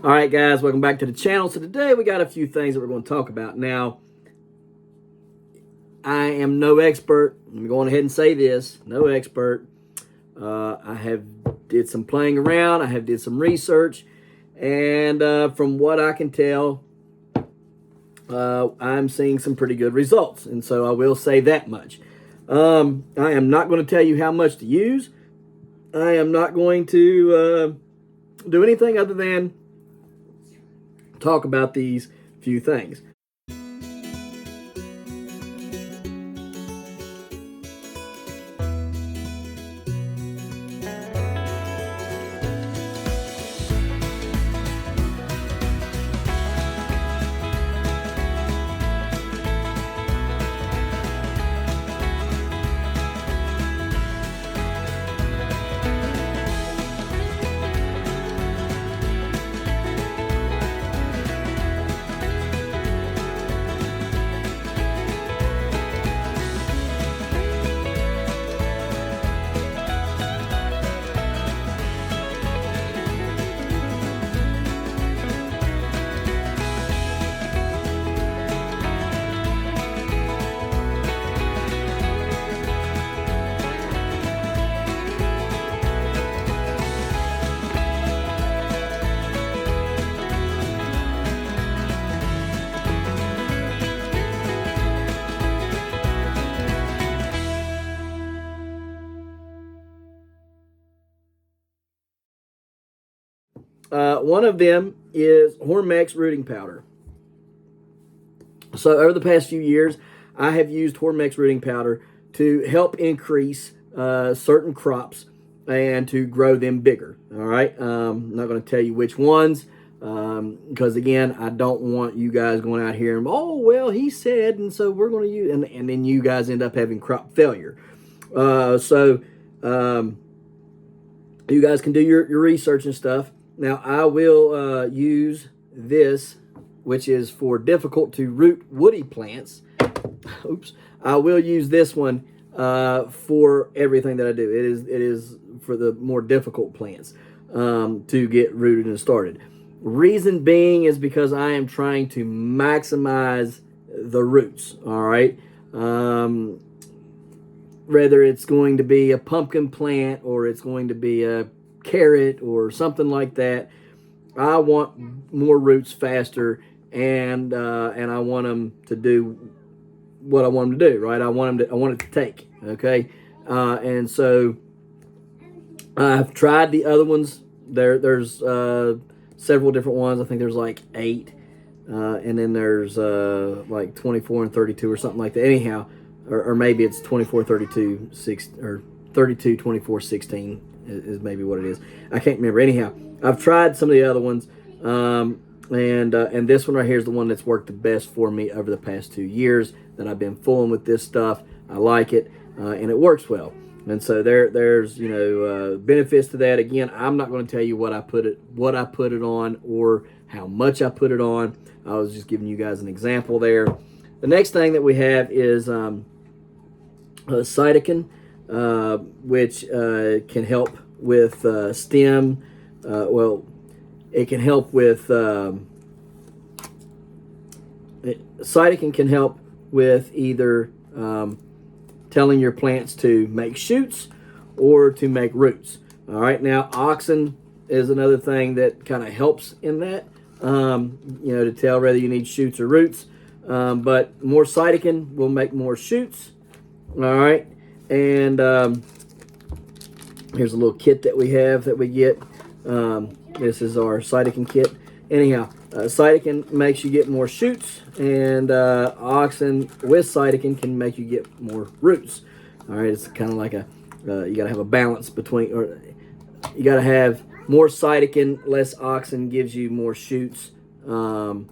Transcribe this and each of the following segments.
All right, guys, welcome back to the channel. So today we got a few things that we're going to talk about. Now, I am no expert. I'm going ahead and say this, no expert. I have did some playing around. I have did some research. And from what I can tell, I'm seeing some pretty good results. And so I will say that much. I am not going to tell you how much to use. I am not going to do anything other than talk about these few things. One of them is Hormex rooting powder. So over the past few years, I have used Hormex rooting powder to help increase certain crops and to grow them bigger. All right, I'm not going to tell you which ones because again, I don't want you guys going out here and well, he said, and so we're going to use, and then you guys end up having crop failure. So you guys can do your research and stuff. Now, I will use this, which is for difficult to root woody plants. Oops. I will use this one for everything that I do. It is for the more difficult plants to get rooted and started. Reason being is because I am trying to maximize the roots, all right? Whether it's going to be a pumpkin plant or it's going to be a carrot or something like that, I want more roots faster, and I want them to do what I want them to do, right? I want it to take, okay? And so I've tried the other ones. There's several different ones. I think there's like 8, and then there's like 24 and 32 or something like that. Anyhow, or maybe it's 24, 32, 6, or 32, 24, 16. Is maybe what it is. I can't remember. Anyhow, I've tried some of the other ones, and this one right here is the one that's worked the best for me over the past 2 years that I've been fooling with this stuff. I like it, and it works well. And so there's benefits to that. Again, I'm not going to tell you what I put it on or how much I put it on. I was just giving you guys an example there. The next thing that we have is cytokine. Which can help with stem. It can help with cytokine can help with either telling your plants to make shoots or to make roots. All right, now auxin is another thing that kind of helps in that. To tell whether you need shoots or roots. But more cytokine will make more shoots. All right. And here's a little kit that we have that we get. This is our cytokine kit. Anyhow, cytokine makes you get more shoots, and auxin with cytokine can make you get more roots. All right, it's kind of like you got to have a balance between, or you got to have more cytokine, less auxin gives you more shoots. More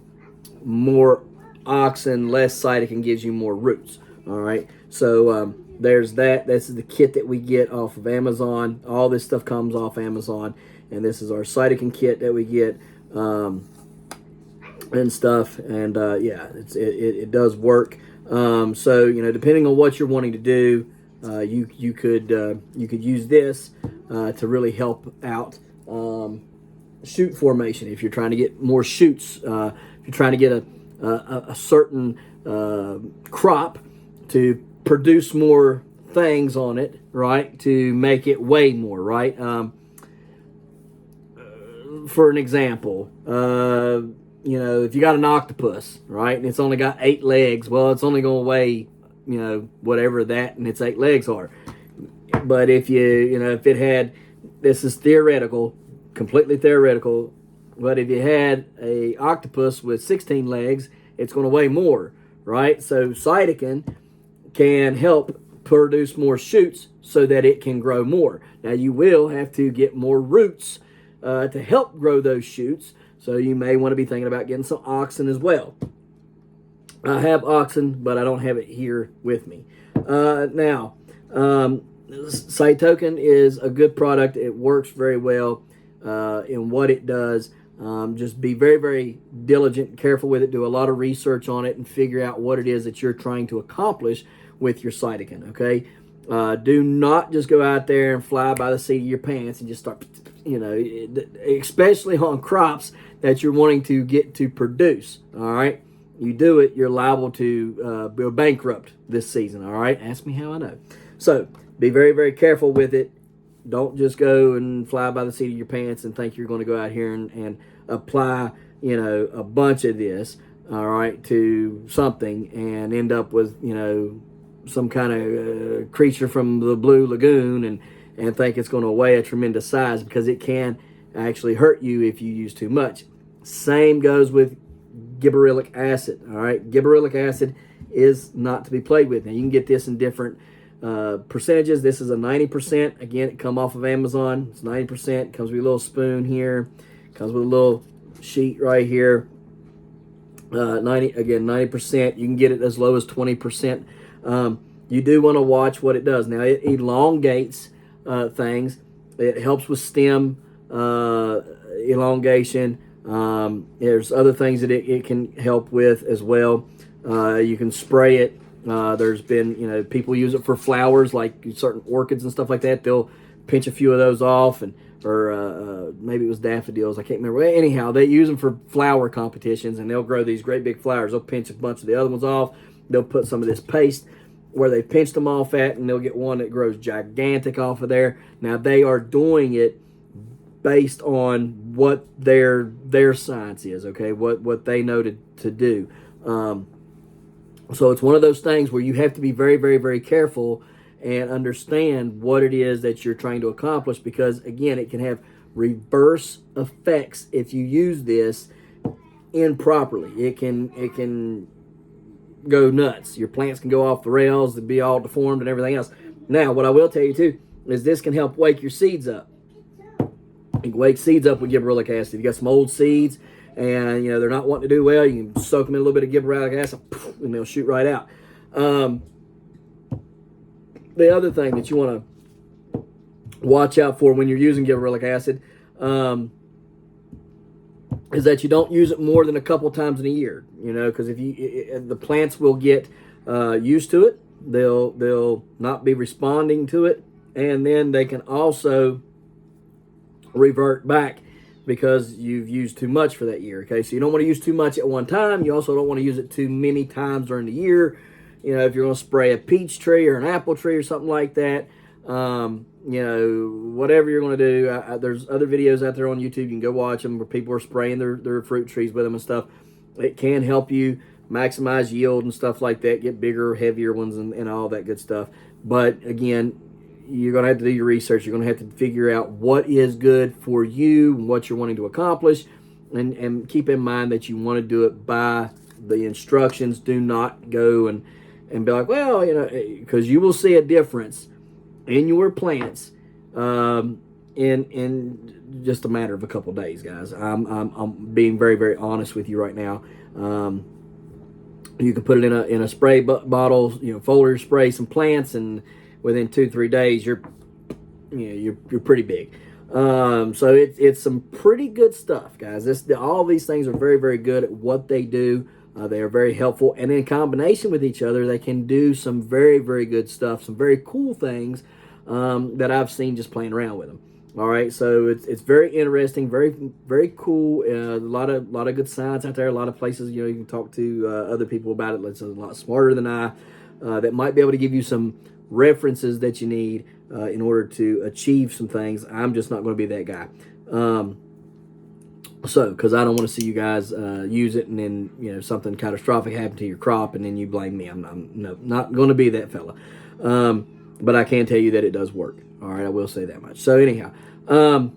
auxin, less cytokine gives you more roots. All right, so there's that. This is the kit that we get off of Amazon. All this stuff comes off Amazon, and this is our cytokine kit that we get and stuff. And yeah, it does work. So depending on what you're wanting to do, you could use this to really help out shoot formation, if you're trying to get more shoots, if you're trying to get a certain crop to produce more things on it, right, to make it weigh more, right? For an example, you know, if you got an octopus, right, and it's only got 8 legs, well, it's only going to weigh, you know, whatever that and its 8 legs are. But if you know, if it had, this is theoretical, completely theoretical, but if you had a octopus with 16 legs, it's going to weigh more, right? So cytokine can help produce more shoots so that it can grow more. Now you will have to get more roots to help grow those shoots, so you may want to be thinking about getting some oxen as well. I have oxen, but I don't have it here with me. Now, cytokine is a good product. It works very well in what it does. Just be very, very diligent and careful with it. Do a lot of research on it and figure out what it is that you're trying to accomplish with your cytokine, okay? Do not just go out there and fly by the seat of your pants and just start, you know, especially on crops that you're wanting to get to produce, all right? You do it, you're liable to go bankrupt this season, all right? Ask me how I know. So be very, very careful with it. Don't just go and fly by the seat of your pants and think you're going to go out here and apply, you know, a bunch of this, all right, to something and end up with, you know, some kind of creature from the Blue Lagoon and think it's going to weigh a tremendous size, because it can actually hurt you if you use too much. Same goes with gibberellic acid, all right? Gibberellic acid is not to be played with. Now, you can get this in different percentages. This is a 90%. Again, it come off of Amazon. It's 90%. Comes with a little spoon here. Comes with a little sheet right here. 90%. You can get it as low as 20%. You do want to watch what it does. Now, it elongates things. It helps with stem elongation. There's other things that it can help with as well. You can spray it. There's been, you know, people use it for flowers, like certain orchids and stuff like that. They'll pinch a few of those off, or maybe it was daffodils. I can't remember. Anyhow, they use them for flower competitions, and they'll grow these great big flowers. They'll pinch a bunch of the other ones off. They'll put some of this paste where they pinched them off at, and they'll get one that grows gigantic off of there. Now, they are doing it based on what their science is, okay, what they know to do. So it's one of those things where you have to be very, very, very careful and understand what it is that you're trying to accomplish, because, again, it can have reverse effects if you use this improperly. It can go nuts. Your plants can go off the rails and be all deformed and everything else. Now, what I will tell you, too, is this can help wake your seeds up. You can wake seeds up with gibberellic acid. If you got some old seeds and, you know, they're not wanting to do well, you can soak them in a little bit of gibberellic acid, and they'll shoot right out. The other thing that you want to watch out for when you're using gibberellic acid is that you don't use it more than a couple times in a year. You know, because if the plants will get used to it, they'll not be responding to it, and then they can also revert back because you've used too much for that year. Okay, so you don't want to use too much at one time. You also don't want to use it too many times during the year. You know, if you're going to spray a peach tree or an apple tree or something like that, you know, whatever you're going to do, there's other videos out there on YouTube. You can go watch them where people are spraying their fruit trees with them and stuff. It can help you maximize yield and stuff like that, get bigger, heavier ones and all that good stuff. But again, you're going to have to do your research. You're going to have to figure out what is good for you and what you're wanting to accomplish. And keep in mind that you want to do it by the instructions. Do not go and be like, well, you know, because you will see a difference in your plants in just a matter of a couple days, guys. I'm being very, very honest with you right now. You can put it in a spray bottle, you know, foliar spray some plants, and within 2-3 days, you're pretty big. So it's some pretty good stuff, guys. All these things are very, very good at what they do. They are very helpful, and in combination with each other, they can do some very, very good stuff, some very cool things that I've seen just playing around with them. All right, so it's very interesting, very cool. A lot of good science out there. A lot of places, you can talk to other people about it. That's a lot smarter than I, that might be able to give you some references that you need in order to achieve some things. I'm just not going to be that guy. Because I don't want to see you guys use it and then something catastrophic happen to your crop and then you blame me. I'm not going to be that fella. But I can tell you that it does work. All right, I will say that much. So anyhow, the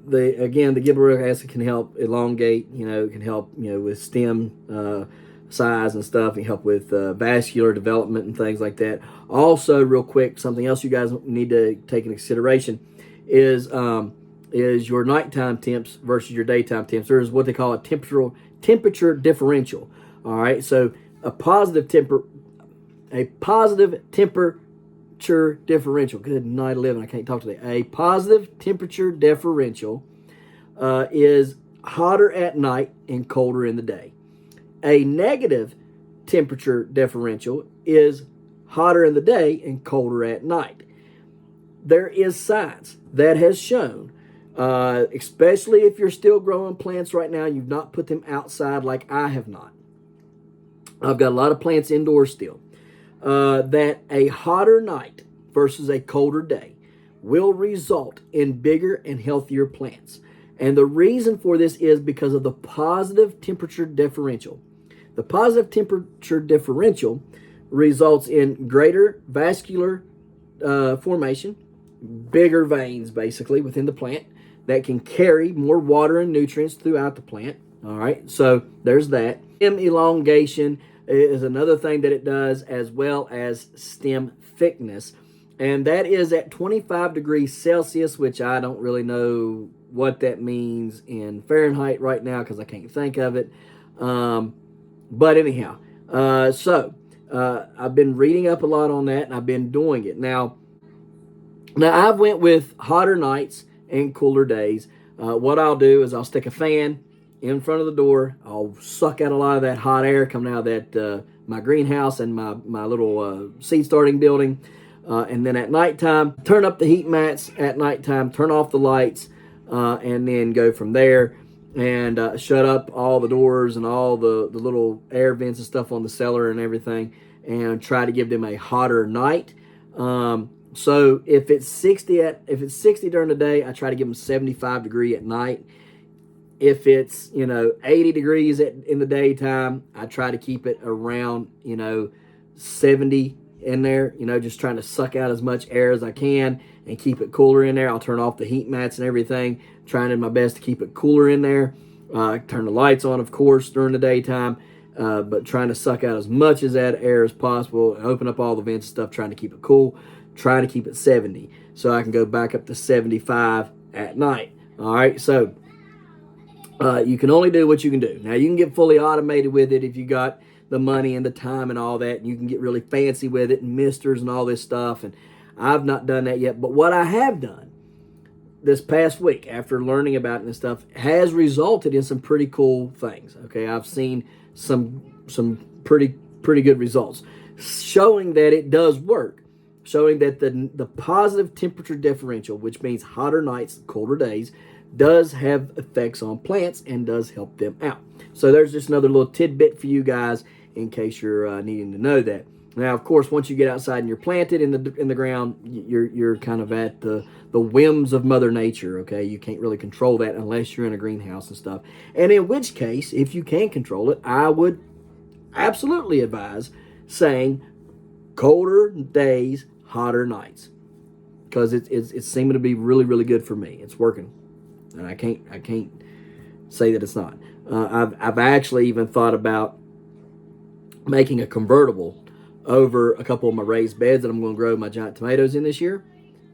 gibberellic acid can help elongate. It can help with stem size and stuff. It can help with vascular development and things like that. Also, real quick, something else you guys need to take into consideration is your nighttime temps versus your daytime temps. There's what they call a temperature differential. All right, so a positive temperature differential. Good night, 11. I can't talk today. A positive temperature differential is hotter at night and colder in the day. A negative temperature differential is hotter in the day and colder at night. There is science that has shown, especially if you're still growing plants right now, you've not put them outside like I have not. I've got a lot of plants indoors still. That a hotter night versus a colder day will result in bigger and healthier plants. And the reason for this is because of the positive temperature differential. The positive temperature differential results in greater vascular formation, bigger veins basically within the plant that can carry more water and nutrients throughout the plant. All right, so there's that. Stem elongation is another thing that it does, as well as stem thickness. And that is at 25 degrees Celsius, which I don't really know what that means in Fahrenheit right now because I can't think of it. But anyhow, I've been reading up a lot on that, and I've been doing it. Now I've went with hotter nights and cooler days. What I'll do is I'll stick a fan in front of the door. I'll suck out a lot of that hot air coming out of that my greenhouse and my little seed starting building. And then at nighttime, turn up the heat mats at nighttime, turn off the lights, and then go from there and shut up all the doors and all the little air vents and stuff on the cellar and everything, and try to give them a hotter night. So if it's 60 during the day, I try to give them 75 degree at night. If it's 80 degrees in the daytime, I try to keep it around 70 in there. Just trying to suck out as much air as I can and keep it cooler in there. I'll turn off the heat mats and everything, trying to my best to keep it cooler in there. Turn the lights on, of course, during the daytime, but trying to suck out as much of that air as possible. Open up all the vents and stuff, trying to keep it cool. Trying to keep it 70 so I can go back up to 75 at night. All right, so you can only do what you can do. Now, you can get fully automated with it if you got the money and the time and all that, and you can get really fancy with it and misters and all this stuff, and I've not done that yet. But what I have done this past week, after learning about it and stuff, has resulted in some pretty cool things. Okay, I've seen some pretty good results, showing that it does work. Showing that the positive temperature differential, which means hotter nights, colder days, does have effects on plants and does help them out. So there's just another little tidbit for you guys in case you're needing to know that. Now, of course, once you get outside and you're planted in the ground, you're kind of at the whims of Mother Nature. Okay, you can't really control that unless you're in a greenhouse and stuff. And in which case, if you can control it, I would absolutely advise saying colder days, hotter nights, because it's seeming to be really good for me. It's working, and I can't say that it's not. I've actually even thought about making a convertible over a couple of my raised beds that I'm going to grow my giant tomatoes in this year,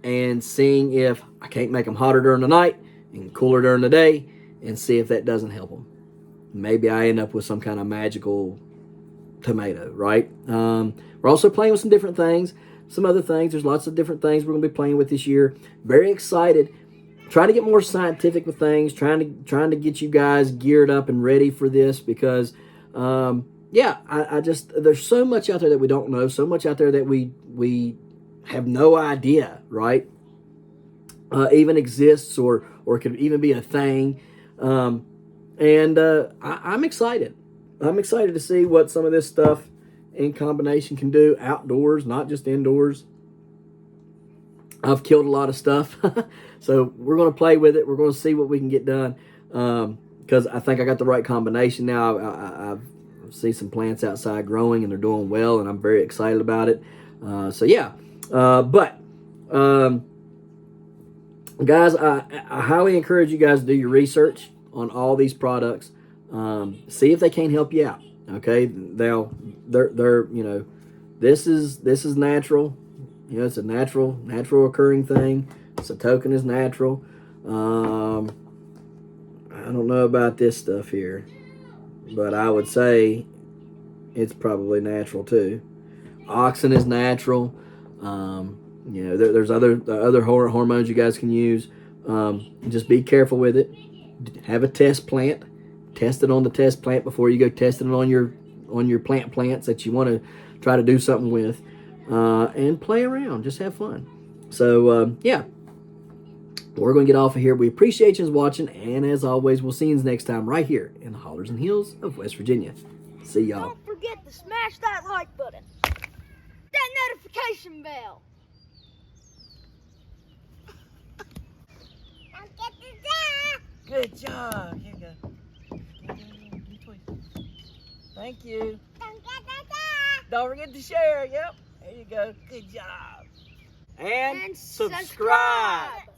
and seeing if I can't make them hotter during the night and cooler during the day, and see if that doesn't help them. Maybe I end up with some kind of magical tomato, right? We're also playing with some different things. Some other things. There's lots of different things we're going to be playing with this year. Very excited. Trying to get more scientific with things. Trying to get you guys geared up and ready for this because, I just there's so much out there that we don't know. So much out there that we have no idea, right? Even exists or could even be a thing. I'm excited. I'm excited to see what some of this stuff in combination can do outdoors, not just indoors. I've killed a lot of stuff, so we're going to play with it. We're going to see what we can get done, because I think I got the right combination now. I see some plants outside growing, and they're doing well, and I'm very excited about it. So yeah, guys, I highly encourage you guys to do your research on all these products. See if they can't help you out. Okay, they're this is natural. It's a natural occurring thing. Satokin is natural. I don't know about this stuff here, but I would say it's probably natural too. Oxen is natural. There's other hormones you guys can use. Just be careful with it. Have a test plant. Test it on the test plant before you go testing it on your plants that you want to try to do something with. And play around. Just have fun. So, yeah. We're going to get off of here. We appreciate you watching. And as always, we'll see you next time right here in the hollers and hills of West Virginia. See y'all. Don't forget to smash that like button. That notification bell. Don't get the Good job. Here you go. Thank you. Don't get the Don't forget to share. Yep. There you go. Good job. And subscribe. subscribe.